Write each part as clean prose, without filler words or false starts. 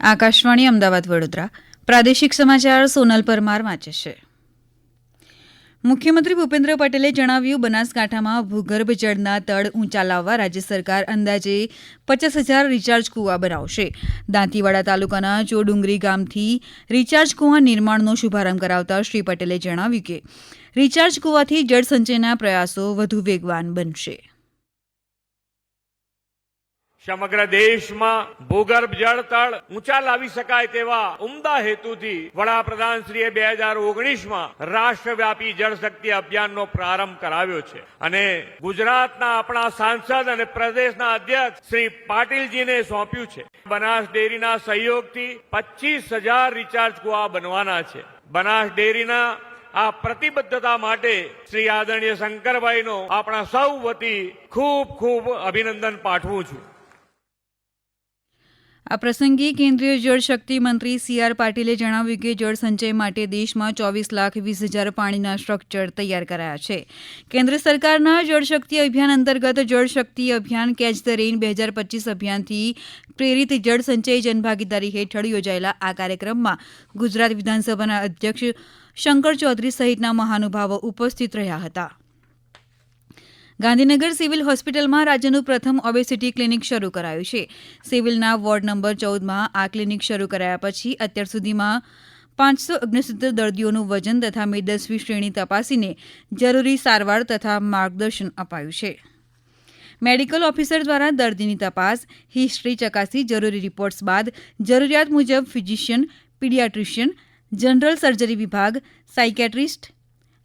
આકાશવાણી અમદાવાદ વડોદરા પ્રાદેશિક સમાચાર સોનલ પરમાર વાંચે છે. મુખ્યમંત્રી ભૂપેન્દ્ર પટેલે જણાવ્યું, બનાસકાંઠામાં ભૂગર્ભ જળના તળ ઊંચા લાવવા રાજ્ય સરકાર અંદાજે 50,000 રિચાર્જ કુવા બનાવશે. દાંતીવાડા તાલુકાના ચોડુંગરી ગામથી રિચાર્જ કુવા નિર્માણનો શુભારંભ કરાવતા શ્રી પટેલે જણાવ્યું કે રિચાર્જ કુવાથી જળસંચયના પ્રયાસો વધુ વેગવાન બનશે. સમગ્ર દેશમાં ભૂગર્ભ જળ તળ ઊંચા લાવી શકાય તેવા ઉમદા હેતુથી વડાપ્રધાનશ્રીએ 2019માં રાષ્ટ્રવ્યાપી જળશક્તિ અભિયાનનો પ્રારંભ કરાવ્યો છે અને ગુજરાતના આપણા સાંસદ અને પ્રદેશના અધ્યક્ષ શ્રી પાટીલજીને સોંપ્યું છે. બનાસ ડેરીના સહયોગથી 25,000 રિચાર્જ કુવા બનવાના છે. બનાસ ડેરીના આ પ્રતિબદ્ધતા માટે શ્રી આદરણીય શંકરભાઈનો આપણા સૌ વતી ખૂબ ખૂબ અભિનંદન પાઠવું છું. આ પ્રસંગે કેન્દ્રીય જળશક્તિ મંત્રી સી.આર. પાટીલે જણાવ્યું કે જળસંચય માટે દેશમાં 24,20,000 પાણીના સ્ટ્રક્ચર તૈયાર કરાયા છે. કેન્દ્ર સરકારના જળશક્તિ અભિયાન અંતર્ગત જળશક્તિ અભિયાન કેચ ધ રેઇન 2025 અભિયાનથી પ્રેરિત જળસંચય જનભાગીદારી હેઠળ યોજાયેલા આ કાર્યક્રમમાં ગુજરાત વિધાનસભાના અધ્યક્ષ શંકર ચૌધરી સહિતના મહાનુભાવો ઉપસ્થિત રહ્યા હતા. ગાંધીનગર સિવિલ હોસ્પિટલમાં રાજ્યનું પ્રથમ ઓબેસિટી ક્લિનિક શરૂ કરાયું છે. સિવિલના વોર્ડ નંબર 14માં આ ક્લિનિક શરૂ કરાયા પછી અત્યાર સુધીમાં 569 દર્દીઓનું વજન તથા મેદસ્વી શ્રેણી તપાસીને જરૂરી સારવાર તથા માર્ગદર્શન અપાયું છે. મેડિકલ ઓફિસર દ્વારા દર્દીની તપાસ, હિસ્ટ્રી ચકાસી જરૂરી રિપોર્ટ્સ બાદ જરૂરિયાત મુજબ ફિઝિશિયન, પીડિયાટ્રિશિયન, જનરલ સર્જરી વિભાગ, સાયકેટ્રિસ્ટ,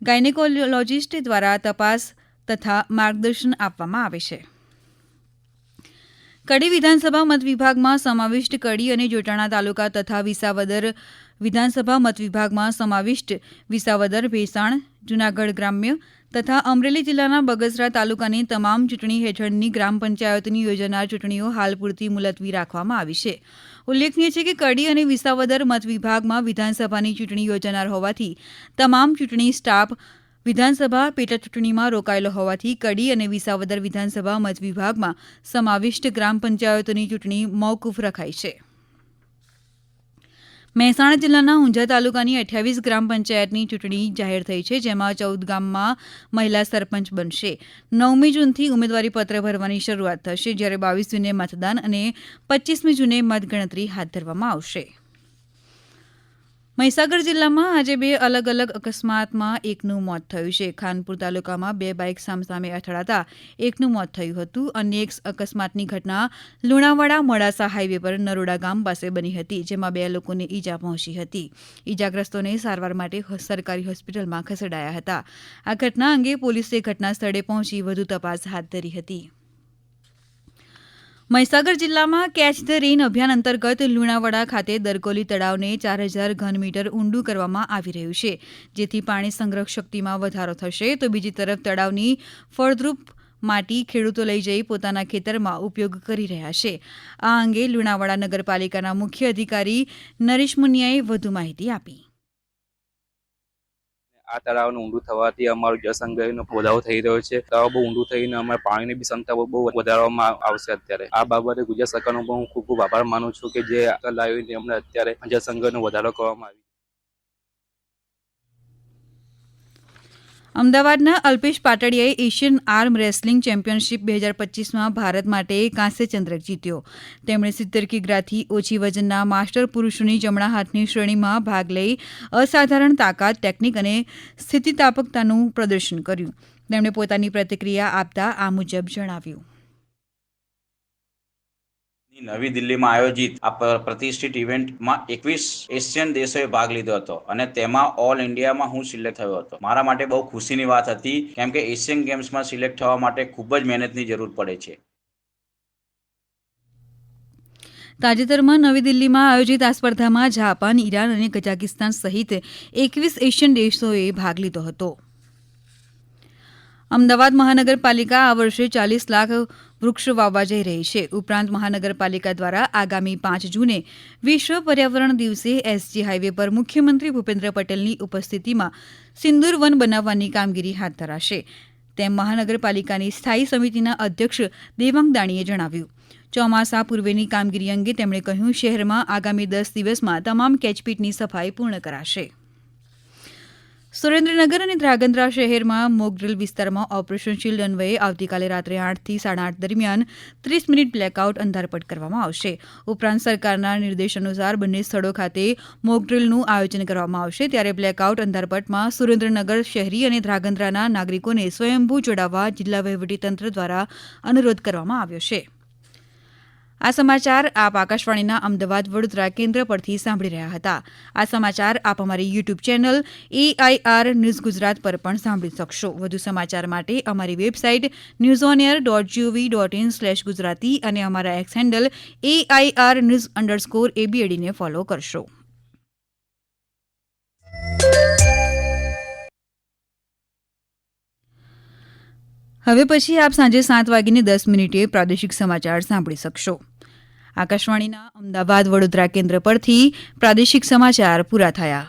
ગાયનેકોલોજીસ્ટ દ્વારા તપાસ તથા માર્ગદર્શન આપવામાં આવે છે. કડી વિધાનસભા મતવિભાગમાં સમાવિષ્ટ કડી અને જોટાણા તાલુકા તથા વિસાવદર વિધાનસભા મતવિભાગમાં સમાવિષ્ટ વિસાવદર, ભેસાણ, જૂનાગઢ ગ્રામ્ય તથા અમરેલી જિલ્લાના બગસરા તાલુકાની તમામ ચૂંટણી હેઠળની ગ્રામ પંચાયતની યોજાનાર ચૂંટણીઓ હાલ પૂરતી મુલતવી રાખવામાં આવી છે. ઉલ્લેખનીય છે કે કડી અને વિસાવદર મતવિભાગમાં વિધાનસભાની ચૂંટણી યોજાનાર હોવાથી તમામ ચૂંટણી સ્ટાફ વિધાનસભા પેટાચૂંટણીમાં રોકાયેલો હોવાથી કડી અને વિસાવદર વિધાનસભા મતવિભાગમાં સમાવિષ્ટ ગ્રામ પંચાયતોની ચૂંટણી મોકૂફ રખાઈ છે. મહેસાણા જિલ્લાના ઊંઝા તાલુકાની 28 ગ્રામ પંચાયતની ચૂંટણી જાહેર થઈ છે, જેમાં 14 ગામમાં મહિલા સરપંચ બનશે. 9મી જૂનથી ઉમેદવારી પત્ર ભરવાની શરૂઆત થશે, જ્યારે 22 જૂને મતદાન અને 25મી જૂને મતગણતરી હાથ ધરવામાં આવશે. મહીસાગર જિલ્લામાં આજે 2 અલગ અલગ અકસ્માતમાં એકનું મોત થયું છે. ખાનપુર તાલુકામાં 2 બાઇક સામસામે અથડાતા એકનું મોત થયું હતું. અન્ય એક અકસ્માતની ઘટના લુણાવાડા મોડાસા હાઇવે પર નરોડા ગામ પાસે બની હતી, જેમાં 2 લોકોને ઈજા પહોંચી હતી. ઈજાગ્રસ્તોને સારવાર માટે સરકારી હોસ્પિટલમાં ખસેડાયા હતા. આ ઘટના અંગે પોલીસે ઘટના સ્થળે પહોંચી વધુ તપાસ હાથ ધરી હતી. મહીસાગર જિલ્લામાં કેચ ધ રેઇન અભિયાન અંતર્ગત લુણાવાડા ખાતે દરકોલી તળાવને 4,000 ઘનમીટર ઊંડું કરવામાં આવી રહ્યું છે, જેથી પાણી સંગ્રહ શક્તિમાં વધારો થશે. તો બીજી તરફ તળાવની ફળદ્રુપ માટી ખેડૂતો લઈ જઈ પોતાના ખેતરમાં ઉપયોગ કરી રહ્યા છે. આ અંગે લુણાવાડા નગરપાલિકાના મુખ્ય અધિકારી નરેશ મુનિયાએ વધુ માહિતી આપી. આ તળાવનું ઊંડું થવાથી અમારું જળસંગ્રહનો વધારો થઈ રહ્યો છે. તળાવ બહુ ઊંડું થઈને અમારે પાણીની બી ક્ષમતા બહુ વધારવામાં આવશે. અત્યારે આ બાબતે ગુજરાત સરકારનો પણ હું ખૂબ ખૂબ આભાર માનું છું કે જે લાવીને અમને અત્યારે જળસંગ્રહનો વધારો કરવામાં આવ્યો. અમદાવાદના અલ્પેશ પાટડિયાએ એશિયન આર્મ રેસલિંગ ચેમ્પિયનશિપ 2025માં ભારત માટે કાંસ્ય ચંદ્રક જીત્યો. તેમણે 70 કિગ્રાથી ઓછી વજનના માસ્ટર પુરુષોની જમણા હાથની શ્રેણીમાં ભાગ લઈ અસાધારણ તાકાત, ટેકનિક અને સ્થિતિસ્થાપકતાનું પ્રદર્શન કર્યું. તેમણે પોતાની પ્રતિક્રિયા આપતા આ મુજબ જણાવ્યું. નવી દિલ્હીમાં આયોજિત આ પ્રતિષ્ઠિત ઇવેન્ટમાં 21 એશિયન દેશોએ ભાગ લીધો હતો અને તેમાં ઓલ ઇન્ડિયામાં હું સિલેક્ટ થયો હતો. મારા માટે બહુ ખુશીની વાત હતી, કેમ કે એશિયન ગેમ્સમાં સિલેક્ટ થવા માટે ખૂબ જ મહેનતની જરૂર પડે છે. તાજેતરમાં નવી દિલ્હીમાં આયોજિત આ સ્પર્ધામાં જાપાન, ઈરાન અને કઝાકિસ્તાન સહિત 21 એશિયન દેશોએ ભાગ લીધો હતો. અમદાવાદ મહાનગરપાલિકા આ વર્ષે 40 લાખ વૃક્ષો વાવવા જઈ રહી છે. ઉપરાંત મહાનગરપાલિકા દ્વારા આગામી 5 જૂને વિશ્વ પર્યાવરણ દિવસે એસજી હાઇવે પર મુખ્યમંત્રી ભૂપેન્દ્ર પટેલની ઉપસ્થિતિમાં સિંદૂર વન બનાવવાની કામગીરી હાથ ધરાશે. તેમ મહાનગરપાલિકાની સ્થાયી સમિતિના અધ્યક્ષ દેવાંગ દાણીએ જણાવ્યું. ચોમાસા પૂર્વેની કામગીરી અંગે તેમણે કહ્યું, શહેરમાં આગામી 10 દિવસમાં તમામ કેચપીટની સફાઈ પૂર્ણ કરાશે. સુરેન્દ્રનગર અને ધ્રાંગધ્રા શહેરમાં મોકડ્રીલ વિસ્તારમાં ઓપરેશન શીલ્ડ અન્વયે આવતીકાલે રાત્રે 8 થી 8:30 દરમિયાન 30 મિનિટ બ્લેકઆઉટ અંધારપટ કરવામાં આવશે. ઉપરાંત સરકારના નિર્દેશ અનુસાર બંને સ્થળો ખાતે મોકડ્રીલનું આયોજન કરવામાં આવશે. ત્યારે બ્લેકઆઉટ અંધારપટમાં સુરેન્દ્રનગર શહેરી અને ધ્રાંગધ્રાના નાગરિકોને સ્વયંભૂ જોડાવા જિલ્લા વહીવટીતંત્ર દ્વારા અનુરોધ કરવામાં આવ્યો છે. આ સમાચાર આપ આકાશવાણીના અમદાવાદ વડોદરા કેન્દ્ર પરથી સાંભળી રહ્યા હતા. આ સમાચાર આપ અમારી YouTube channel AIR news Gujarat પર પણ સાંભળી શકશો. વધુ સમાચાર માટે અમારી વેબસાઇટ newsonair.gov.in/gujarati અને અમારા એક્સ હેન્ડલ AIR_news_ABAD ને ફોલો કરશો. હવે પછી આપ સાંજે 7:10 પ્રાદેશિક સમાચાર સાંભળી શકશો. આકાશવાણીના અમદાવાદ વડોદરા કેન્દ્ર પરથી પ્રાદેશિક સમાચાર પૂરા થયા.